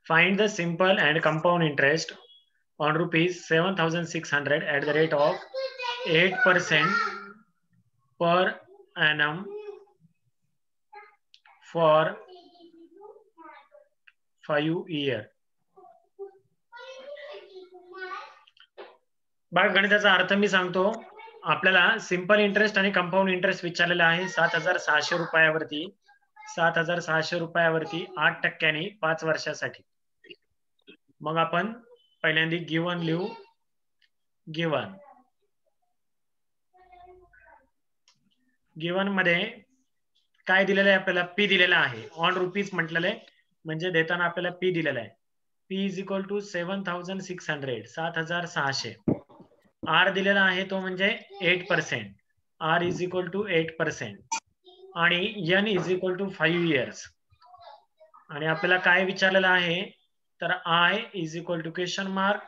Find the simple and compound interest on rupees 7,600 at the rate of 8% per annum for 5 years. बघा गणिताचा अर्थ मी सांगतो. आपल्याला simple interest आणि कंपाऊंड इंटरेस्ट विचारलेला आहे 7,600 रुपयावरती 7,600 रुपयावरती 8% 5 वर्षासाठी. मग आपण पहिल्यांदा गिवन लिहू. गिवन मध्ये काय दिलेलं आहे आपल्याला? पी दिलेला आहे. ऑन रुपीज म्हटलेलं आहे म्हणजे देताना आपल्याला पी दिलेला आहे. P is equal to 7,600 7,600. R दिलेला आहे तो म्हणजे 8%. आर इज इक्वल टू 8% आणि N is equal to 5 years. आणि आपल्याला काय विचारलेलं आहे तर I is equal to question mark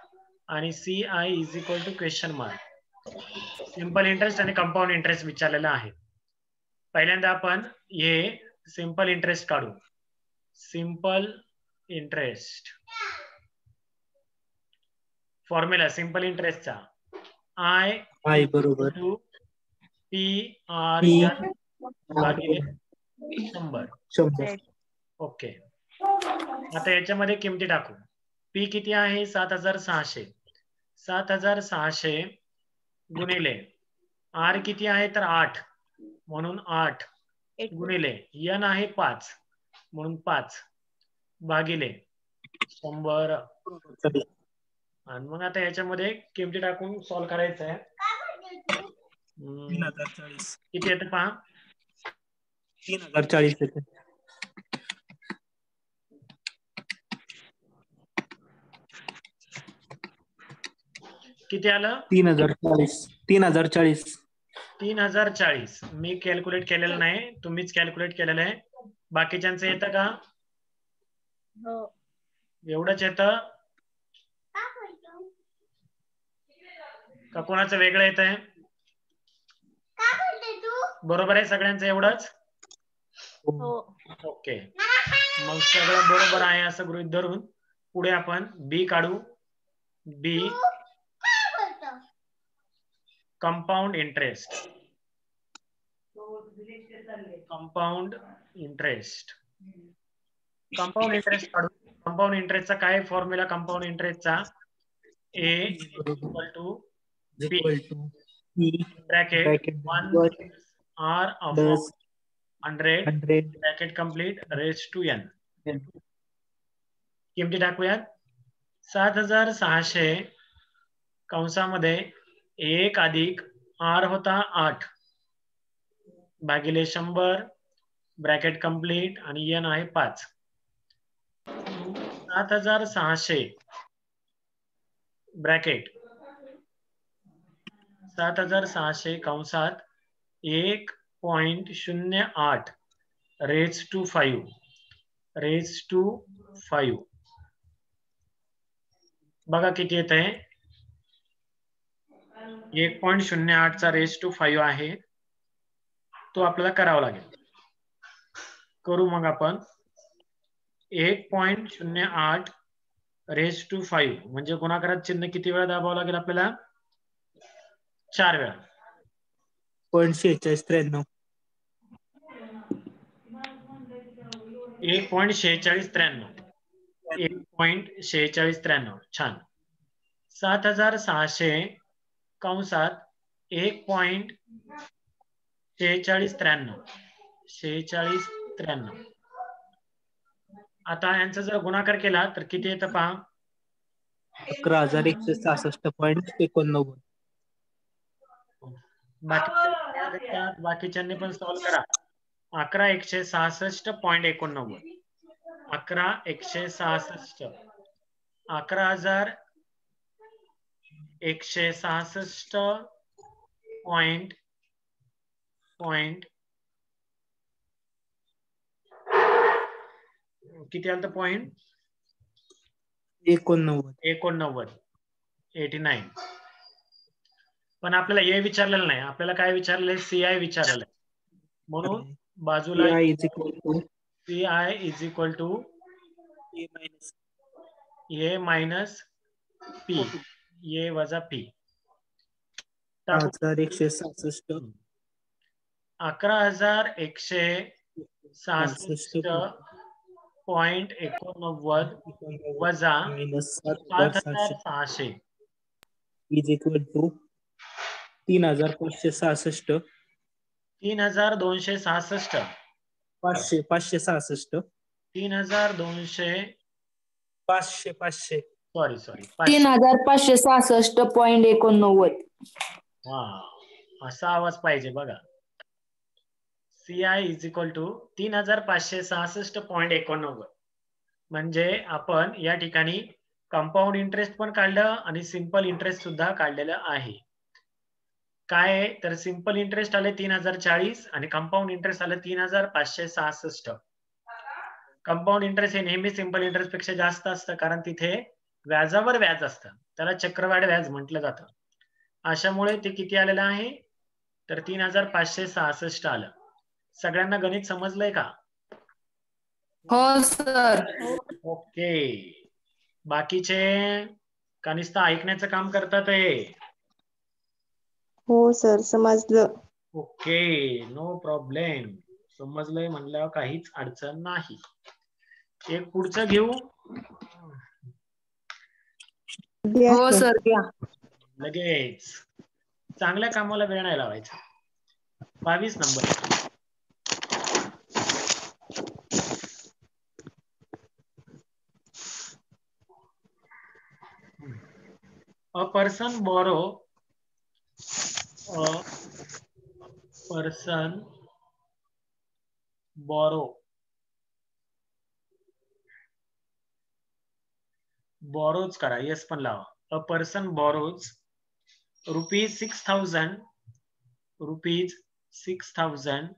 आणि C I is equal to question mark. Simple interest आणि कंपाऊंड इंटरेस्ट विचारलेला आहे. पहिल्यांदा आपण हे सिंपल इंटरेस्ट काढू. सिंपल इंटरेस्ट फॉर्म्युला सिंपल इंटरेस्टचा आय बरोबर पी आर एन भागिले 100. ओके. आता याच्यामध्ये किमती टाकू. पी किती आहे? 7,600. 7,600 गुणिले आर किती आहे तर 8 म्हणून 8 गुणिले एन आहे 5 म्हणून 5 भागिले 100. आणि मग आता याच्यामध्ये किमती टाकून सॉल्व करायचं आहे. 3,040 किती येतं पहा. 3,040 येते. किती आलं? 3,040. 3,040. मी कॅल्क्युलेट केलेलं नाही, तुम्हीच कॅल्क्युलेट केलेलं आहे. बाकीच्यांचं येतं का? एवढंच येतं का कोणाचं वेगळं येत आहे? बरोबर आहे सगळ्यांचं एवढंच? ओके. मग सगळं बरोबर आहे असं गृहीत धरून पुढे आपण बी काढू. B compound interest. Compound interest काढू. कंपाऊंड इंटरेस्टचा काय फॉर्म्युला? कंपाऊंड इंटरेस्टचा A equal to B bracket 1 R upon 100 bracket complete raise to N. किमती टाकूयात. 7,600 कंसामध्ये 1 अधिक आर होता 8 भागिले 100 ब्रॅकेट कंप्लीट आणि एन आहे 5. 7,600 ब्रॅकेट 7,600 कंसात 1.08 रेज टू 5 बघा किती येत आहे. 1.08 चा रेज टू 5 आहे. तो आपल्याला करावा लागेल. करू मग आपण. 1.08 रेज टू 5 म्हणजे गुणाकारात चिन्ह किती वेळा दाबावं लागेल आपल्याला? 4 वेळा. 0.4693 1.4693 छान. 7,600 कंसात 1.4693 आता यांचा जर गुणाकार केला तर किती येतं पहा. 11,166.89. बाकीच्यांनी पण सॉल्व करा. 11,166.89 11,166 11,166 पॉइंट किती आलं तर पॉइंट 89 पण आपल्याला हे विचारलेलं नाही. आपल्याला काय विचारलेलं आहे? सीआय विचारलेलं आहे. म्हणून बाजूला CI is equal to A minus P, A वजा पी. 1166 11,166.89 वजा minus 7,600 is equal to 3,566 3,266 566 3,200 500 sorry 3,566.89. हा, असा आवाज पाहिजे बघा. CI is equal to 3,566.89. म्हणजे आपण या ठिकाणी कंपाऊंड इंटरेस्ट पण काढलं आणि सिंपल इंटरेस्ट सुद्धा काढलेलं आहे. काय आहे तर सिंपल इंटरेस्ट आले 3,040 आणि कंपाऊंड इंटरेस्ट आलं 3,566. कंपाऊंड इंटरेस्ट हे नेहमी सिंपल इंटरेस्ट पेक्षा जास्त असतं, कारण तिथे व्याजावर व्याज असतं, त्याला चक्रवाढ व्याज म्हटलं जातं. अशामुळे ते किती आलेलं आहे तर 3,566 आलं. सगळ्यांना गणित समजलंय का? हो सर. ओके. बाकीचे का नुसतं ऐकण्याचं काम करतात आहे? हो सर, समजलं. Okay, no problem. समजलंय म्हणल्यावर काहीच अडचण नाही. एक पुढचं घेऊ. हो सर घ्या. लगेच. चांगल्या कामाला वेळ नाही लावायचा. 22 number. A person borrow borrows करा, येस पण लावा. A person borrows ₹6,000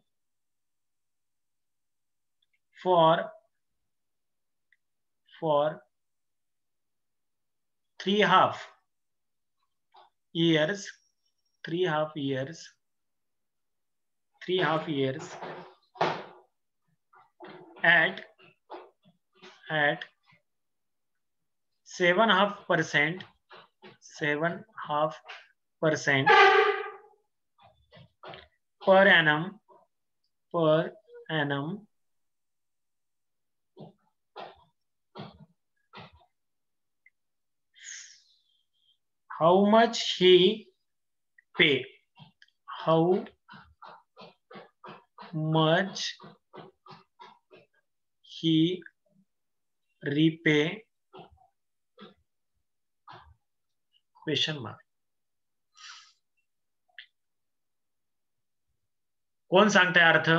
for 3.5 years at 7.5% per annum. How much he pay? How much he repay? Question mark. कोण सांगताय अर्थ?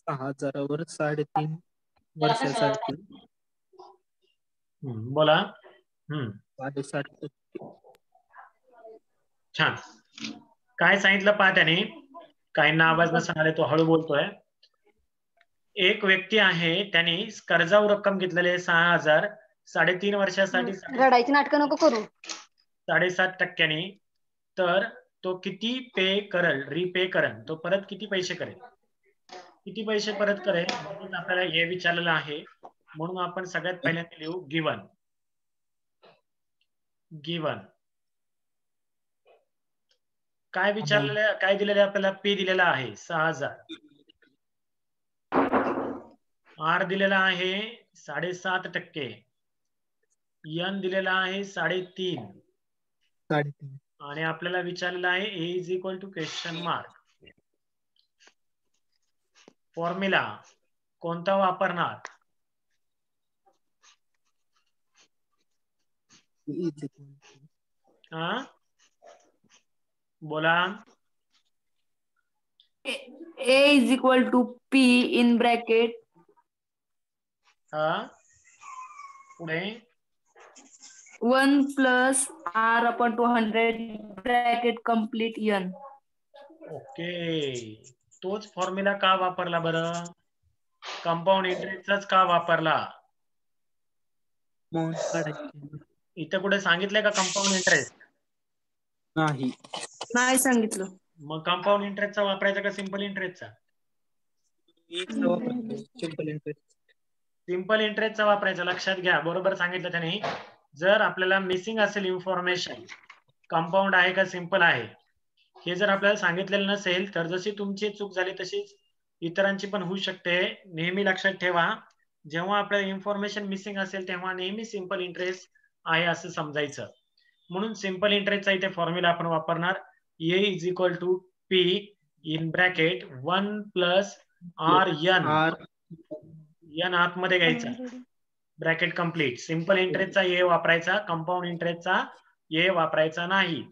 6,000 वर 3.5 वर्षासाठी बोला. 60%. छान. काय सांगितलं पहा त्याने? काहींना आवाज नसणार आहे, तो हळू बोलतोय. एक व्यक्ती आहे, त्याने कर्जावर रक्कम घेतलेली आहे 6,000, 3.5 वर्षासाठी रडायची नाटकं नको करू. 7.5%. तर तो किती पे करेल, रिपे करेल, तो परत किती पैसे करेल, किती पैसे परत करेल, म्हणून आपल्याला हे विचारलेलं आहे. म्हणून आपण सगळ्यात पहिल्यांदा लिहू गिवन. काय विचारलेलं आहे, काय दिलेलं आहे आपल्याला? पी दिलेला आहे 6,000, आर दिलेला आहे 7.5%, एन दिलेला आहे 3.5, आणि आपल्याला विचारलेलं आहे A is equal to question mark. Formula कोणता वापरणार? बोला. A is equal to P in bracket पुढे 1 plus R upon 200 bracket complete N. Okay. तोच फॉर्म्युला का वापरला बरं? कंपाऊंड इंटरेस्टचाच का वापरला? इथे कुठे सांगितलंय का कंपाऊंड इंटरेस्ट? नाही सांगितलं. मग कंपाऊंड इंटरेस्टचा वापरायचा का सिंपल इंटरेस्टचा? Simple interest. सिंपल इंटरेस्टचा वापरायचा, लक्षात घ्या, बरोबर सांगितलं त्याने. जर आपल्याला मिसिंग असेल इन्फॉर्मेशन, कंपाऊंड आहे का सिंपल आहे, हे जर आपल्याला सांगितलेलं नसेल तर जशी तुमची चूक झाली तशीच इतरांची पण होऊ शकते. नेहमी लक्षात ठेवा, जेव्हा आपल्याला इन्फॉर्मेशन मिसिंग असेल तेव्हा नेहमी सिंपल इंटरेस्ट आहे असं समजायचं. म्हणून सिंपल इंटरेस्टचा इथे फॉर्म्युला आपण वापरणार, A is equal to P in bracket 1 plus R N आतमध्ये घ्यायचा, ब्रॅकेट कंप्लीट. सिंपल इंटरेस्टचा ए वापरायचा, कंपाऊंड इंटरेस्टचा ए वापरायचा नाही.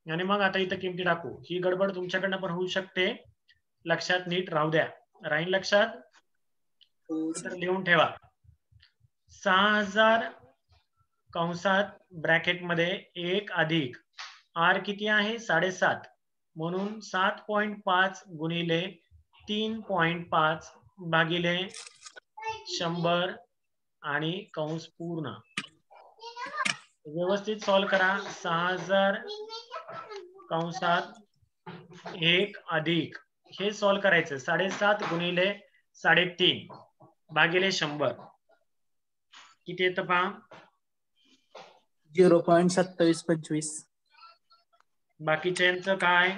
आणि मग आता इथं किमती टाकू. ही गडबड तुमच्याकडनं पण होऊ शकते, लक्षात नीट राहू द्या. राहील लक्षात तर लिहून ठेवा. 6000 कंसात ब्रॅकेट मध्ये 1 अधिक आर किती आहे 7.5, म्हणून 7.5 गुणिले 3.5 भागिले 100 आणि कंस पूर्ण. व्यवस्थित सॉल्व करा. 6000 कंसात 1 अधिक हे सॉल्व करायचं, 7.5 गुणिले 3.5 भागिले 100 किती येतं पहा, 0.2725. बाकीच्यांचं काय,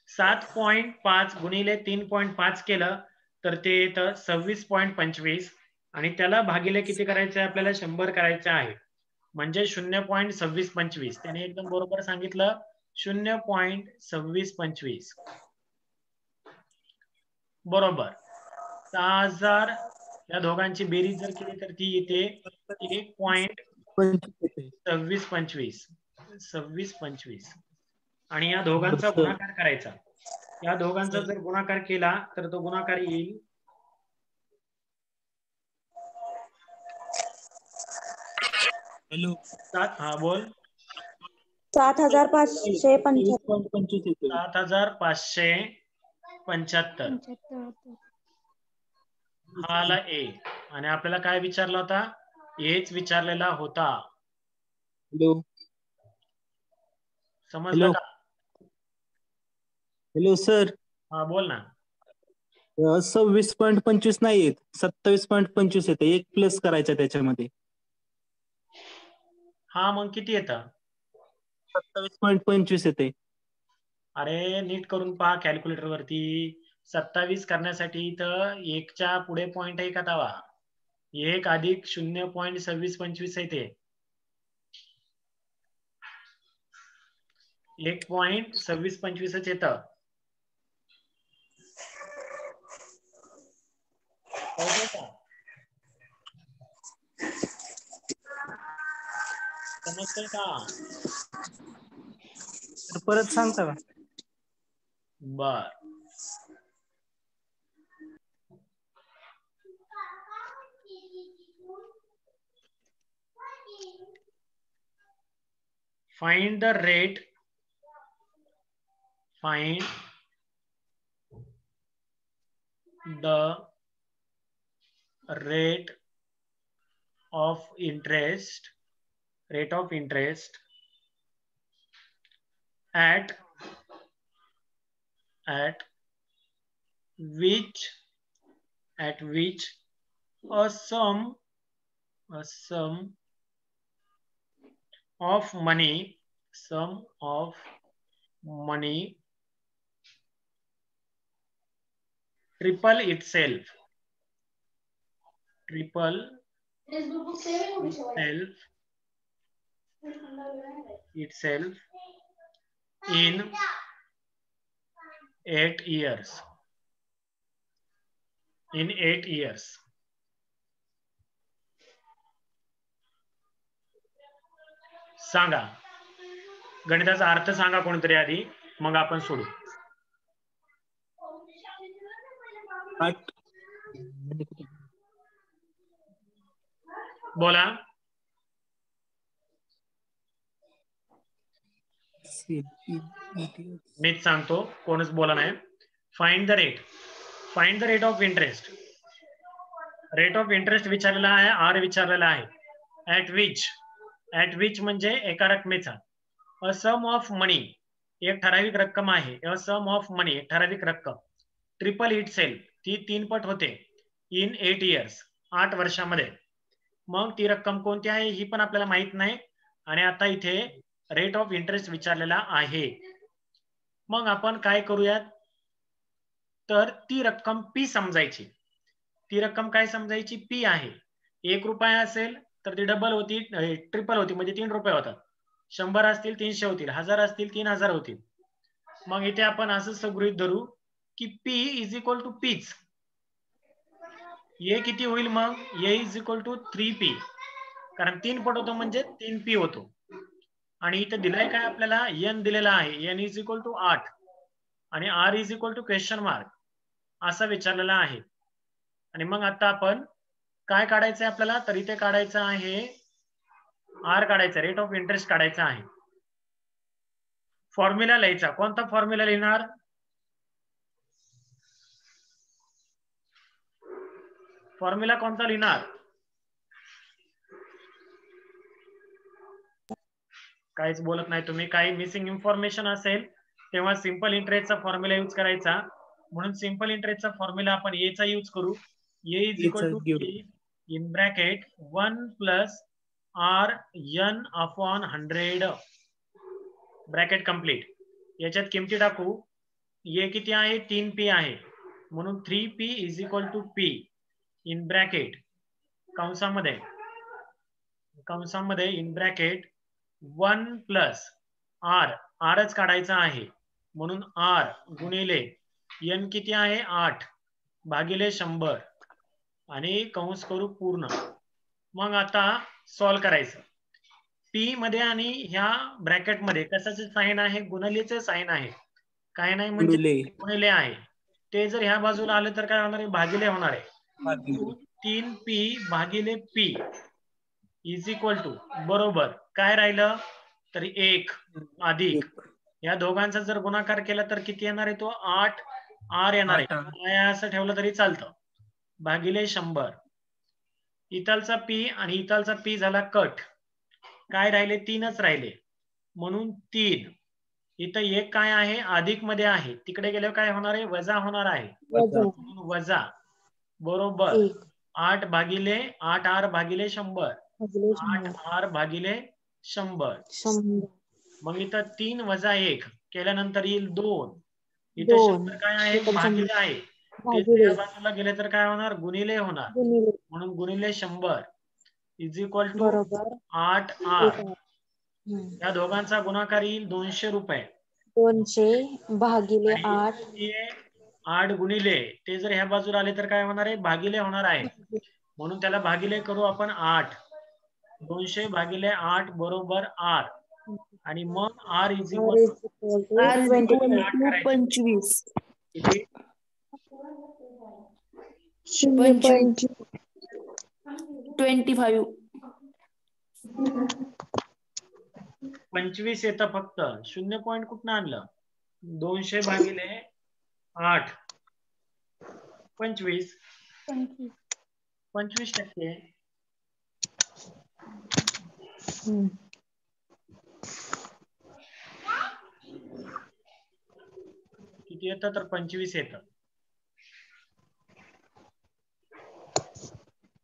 7.5 गुणिले 3.5 केलं तर ते येतं 26.25 आणि त्याला भागिले किती करायचं आहे आपल्याला, 100 करायचं आहे, म्हणजे 0.2625. त्याने एकदम बरोबर सांगितलं, 0.2625 बरोबर. 6000 या दोघांची बेरीज जर केली तर ती येते 1.2625 आणि या दोघांचा गुणाकार करायचा. या दोघांचा जर गुणाकार केला तर तो गुणाकार येईल, हॅलो, हा बोल, 7575. 7575 हा आला ए. आणि आपल्याला काय विचारला होता, एच विचारलेला होता. हॅलो, समजलं का? हॅलो सर, हा बोल ना. 26.25 नाही येत, 27.25 येते. 1 प्लस करायचा त्याच्यामध्ये. हा मग किती येतं, 27.25 येते. अरे नीट करून पहा कॅल्क्युलेटर वरती. 27 करण्यासाठी इथं 1च्या पुढे पॉइंट आहे का तवा, 1 अधिक 0.2625 येते, 1.2625 येतं. समजतंय का? परत सांगता का? बर, find the rate of interest at which a sum of money triple itself in 8 years. सांगा, गणिताचा अर्थ सांगा कोणतरी आधी, मग आपण सोडू. बोला. मीच सांगतो, कोणच बोला नाही. Find the rate of interest. Rate of interest विचारलेला आहे, आर विचारलेला आहे. ऍट विच म्हणजे एका रकमेचा. अ सम ऑफ मनी, एक ठराविक रक्कम आहे. अ सम ऑफ मनी, एक ठराविक रक्कम. ट्रिपल इट सेल्फ, ती 3 पट होते. इन 8 इयर्स, 8 वर्षामध्ये. मग ती रक्कम कोणती आहे ही पण आपल्याला माहित नाही, आणि आता इथे रेट ऑफ इंटरेस्ट विचारलेला आहे. मग आपण काय करूयात, तर ती रक्कम पी समजायची. ती रक्कम काय समजायची, पी आहे. 1 रुपया असेल तर ती डबल होती, ट्रिपल होती, म्हणजे 3 रुपये होतात. 100 असतील 300 होतील, 1000 असतील 3000 होतील. मग इथे आपण असं गृहीत धरू की P इज इक्वल टू पीच. ये किती होईल मग, ये इज इक्वल टू 3P, कारण 3 पट होतो म्हणजे 3P होतो. आणि इथं दिलंय काय आपल्याला, n दिलेला आहे, n इज इक्वल टू 8 आणि r is equal to question mark असा विचारलेला आहे. आणि मग आता आपण काय काढायचंय आपल्याला, तर इथे काढायचं आहे r काढायचा, रेट ऑफ इंटरेस्ट काढायचा आहे. फॉर्म्युला लिहायचा. कोणता फॉर्म्युला लिहिणार, फॉर्म्युला कोणता लिहिणार, काहीच बोलत नाही तुम्ही. काही मिसिंग इन्फॉर्मेशन असेल तेव्हा सिंपल इंटरेस्टचा फॉर्म्युला यूज करायचा. म्हणून सिंपल इंटरेस्टचा फॉर्म्युला आपण ए चा यूज करू. A is equal to P in bracket 1 plus R N upon 100, bracket complete. याच्यात किमती टाकू. ए किती आहे, 3P आहे, म्हणून 3P is equal to P in bracket कंसामध्ये इन ब्रॅकेट 1 प्लस आर, आरच काढायचा आहे, म्हणून आर गुणिले एन किती आहे 8 भागिले 100 आणि कंस करू पूर्ण. मग आता सॉल्व करायचं. पी मध्ये आणि ह्या ब्रॅकेट मध्ये कशाचे साइन आहे, गुणिलेचे साइन आहे. काय नाही म्हणजे गुणिले आहे. ते जर ह्या बाजूला आले तर काय होणार आहे, भागिले होणार आहे. 3P भागिले P इज इक्वल टू बरोबर काय राहिलं, तर 1 अधिक या दोघांचा जर गुणाकार केला तर किती येणार आहे, तो 8 आर येणार आहे. असं ठेवलं तरी चालतं, भागिले 100. इथलचा P आणि इथलचा P झाला कट. काय राहिले, 3च राहिले, म्हणून 3. इथं 1 काय आहे, अधिक मध्ये आहे, तिकडे गेल्यावर काय होणार आहे, वजा होणार आहे, वजा बरोबर 8 भागिले 8 आर भागिले 100, 8 आर भागिले 100. मग इथं 3 वजा 1 केल्यानंतर येईल 2. इथं 100 काय आहे, भागिले आहे, ते या बाजूला गेले तर काय होणार, गुणिले होणार, म्हणून गुणिले 100 इज इक्वल टू 8 आर. या दोघांचा गुणाकार येईल 200 रुपये. 200 भागिले 8, 8 गुणिले ते जर ह्या बाजूला आले तर काय होणार आहे, भागिले होणार आहे, म्हणून त्याला भागिले करू आपण 8. 200 भागिले 8 बरोबर आर. आणि मग आर इज इक्वल टू 25. किती, 25. 25 येतं फक्त, 0 पॉईंट कुठं आणलं. 200 भागिले 8 25, 25%. किती येतं, तर 25 येतं.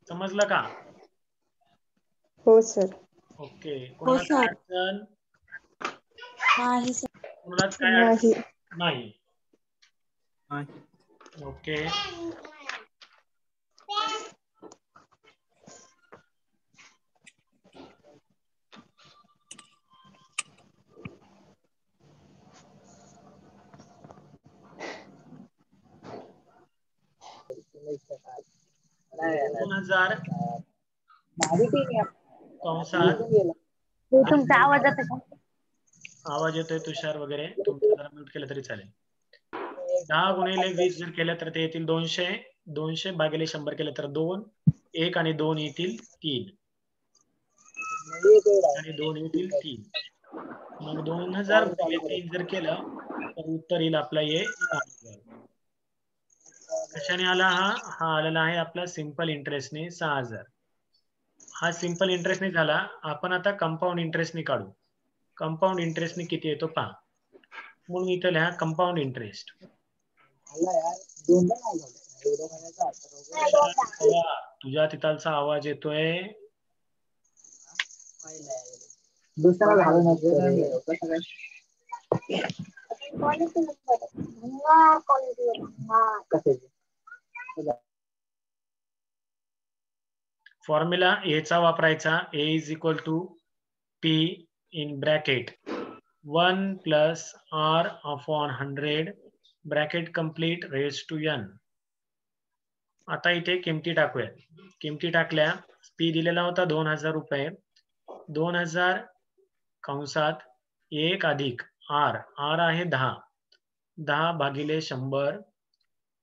समजलं का, हो सर. ओके. कोणाला काय अडचण, नाही सर. कोणालाच काय अडचण नाही, ओके. कंसात तुमचा आवाज येतो का, आवाज येतोय तुषार वगैरे, तुमचं जरा म्यूट केलं तरी चालेल. 10 गुणिले 20 जर केलं तर ते येतील 200. 200 भागिले 100 केलं तर 2, 1 आणि 2 येतील 3 आणि 2 येतील 3. मग 2000 गुणिले 3 जर केलं तर उत्तर येईल आपला हे 6000. कशाने आला, हा आलेला आहे आपला सिंपल इंटरेस्टने 6000. हा सिंपल इंटरेस्टने झाला. आपण आता कंपाऊंड इंटरेस्टने काढू. कंपाऊंड इंटरेस्टने किती येतो पहा. म्हणून इथं लिहा कंपाऊंड इंटरेस्ट. तुझ्या तिथालचा आवाज येतोय. दुसरा झालं नाही. फॉर्म्युला एचा वापरायचा. A is equal to P in bracket 1 plus R upon 100 bracket complete raise to N. आता इथे किमती टाकूया. किमती टाकल्या. पी दिलेला होता 2000 रुपये. 2000 कंसात 1 अधिक आर. आर आहे 10. 10 भागिले 100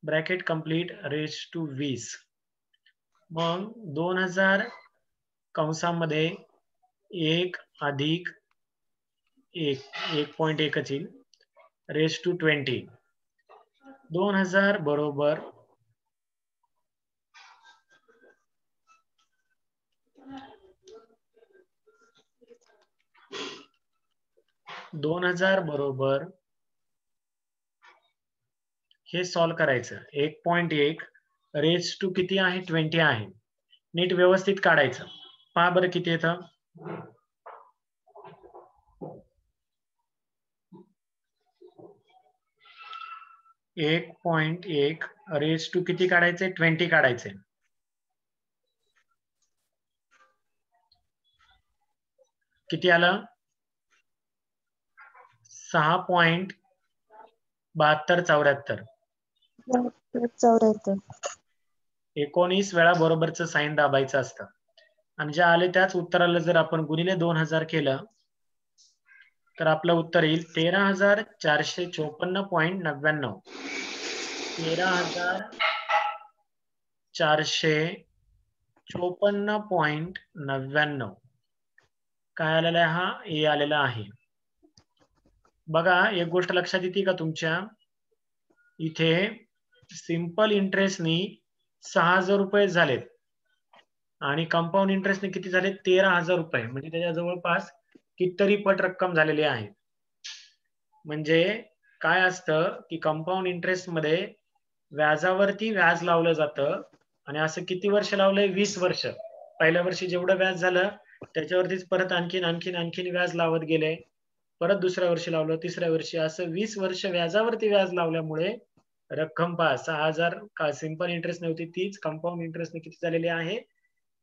ब्रॅकेट कम्प्लीट रेज टू 20. मग 2000 कंसामध्ये 1 अधिक 1.1 येईल रेज टू 20. 2000 बरोबर 2000 बरोबर हे सॉल्व करायचं. 1.1 रेज टू किती आहे? 20 आहे. नीट व्यवस्थित काढायचं. पहा बरं किती येतं. 1.1 रेज टू किती काढायचे? 20 काढायचे. किती आलं? 6.7274. 19 वेळा बरोबरचं साइन दाबायचं असतं. आणि जे आले त्याच उत्तराला जर आपण गुणिले 2000 केलं तर आपलं उत्तर येईल 13,454.99. 13,454.99 काय आलेला आहे? हा ए आलेला आहे. बघा एक गोष्ट लक्षात येते का तुमच्या? इथे सिंपल इंटरेस्टनी 6000 रुपये झालेत आणि कंपाऊंड इंटरेस्टने किती झाले? 13,000 रुपये. म्हणजे त्याच्या जवळपास कितीतरी पट रक्कम झालेली आहे. म्हणजे काय असतं की कंपाऊंड इंटरेस्ट मध्ये व्याजावरती व्याज लावलं जातं आणि असं किती वर्ष लावलंय? 20 वर्ष. पहिल्या वर्षी जेवढं व्याज झालं त्याच्यावरतीच परत आणखीन व्याज लावत गेले. परत दुसऱ्या वर्षी लावलं, तिसऱ्या वर्षी, असं 20 वर्ष व्याजावरती व्याज लावल्यामुळे रक्कम पहा 6000 का सिंपल इंटरेस्ट नव्हती तीच कंपाऊंड इंटरेस्टने किती झालेली आहे?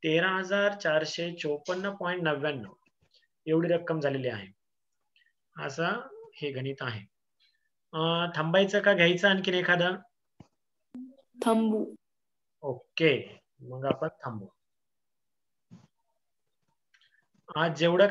13,454.99 एवढी रक्कम झालेली आहे. असं हे गणित आहे. थांबायचं का घ्यायचं आणखीन एखादं? थांबू. ओके, मग आपण थांबू. आज जेवढं